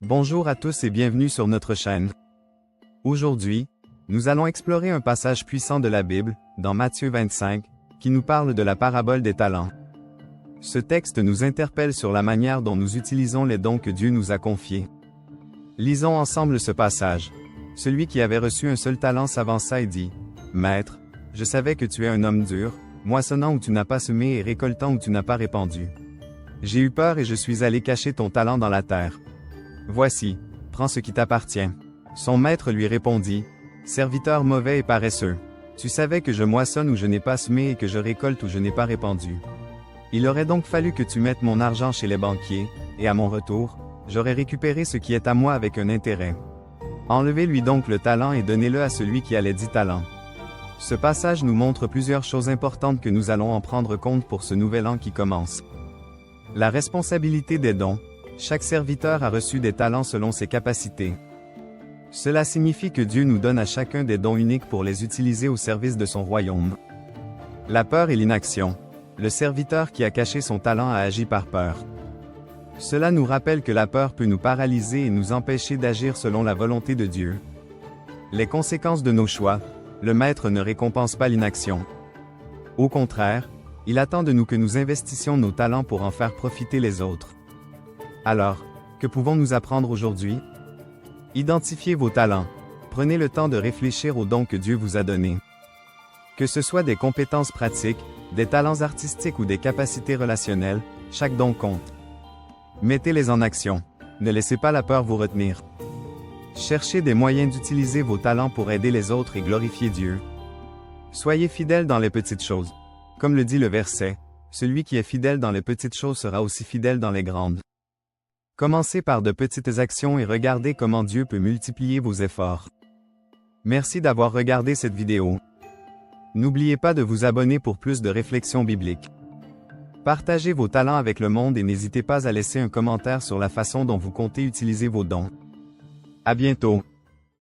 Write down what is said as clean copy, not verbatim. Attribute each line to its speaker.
Speaker 1: Bonjour à tous et bienvenue sur notre chaîne. Aujourd'hui, nous allons explorer un passage puissant de la Bible, dans Matthieu 25, qui nous parle de la parabole des talents. Ce texte nous interpelle sur la manière dont nous utilisons les dons que Dieu nous a confiés. Lisons ensemble ce passage. Celui qui avait reçu un seul talent s'avança et dit, « Maître, je savais que tu es un homme dur, moissonnant où tu n'as pas semé et récoltant où tu n'as pas répandu. J'ai eu peur et je suis allé cacher ton talent dans la terre. Voici, prends ce qui t'appartient. » Son maître lui répondit, « Serviteur mauvais et paresseux, tu savais que je moissonne où je n'ai pas semé et que je récolte où je n'ai pas répandu. Il aurait donc fallu que tu mettes mon argent chez les banquiers, et à mon retour, j'aurais récupéré ce qui est à moi avec un intérêt. Enlevez-lui donc le talent et donnez-le à celui qui a les 10 talents. » Ce passage nous montre plusieurs choses importantes que nous allons en prendre compte pour ce nouvel an qui commence. La responsabilité des dons. Chaque serviteur a reçu des talents selon ses capacités. Cela signifie que Dieu nous donne à chacun des dons uniques pour les utiliser au service de son royaume. La peur et l'inaction. Le serviteur qui a caché son talent a agi par peur. Cela nous rappelle que la peur peut nous paralyser et nous empêcher d'agir selon la volonté de Dieu. Les conséquences de nos choix. Le Maître ne récompense pas l'inaction. Au contraire, il attend de nous que nous investissions nos talents pour en faire profiter les autres. Alors, que pouvons-nous apprendre aujourd'hui? Identifiez vos talents. Prenez le temps de réfléchir aux dons que Dieu vous a donnés. Que ce soit des compétences pratiques, des talents artistiques ou des capacités relationnelles, chaque don compte. Mettez-les en action. Ne laissez pas la peur vous retenir. Cherchez des moyens d'utiliser vos talents pour aider les autres et glorifier Dieu. Soyez fidèles dans les petites choses. Comme le dit le verset, « Celui qui est fidèle dans les petites choses sera aussi fidèle dans les grandes. » Commencez par de petites actions et regardez comment Dieu peut multiplier vos efforts. Merci d'avoir regardé cette vidéo. N'oubliez pas de vous abonner pour plus de réflexions bibliques. Partagez vos talents avec le monde et n'hésitez pas à laisser un commentaire sur la façon dont vous comptez utiliser vos dons. À bientôt.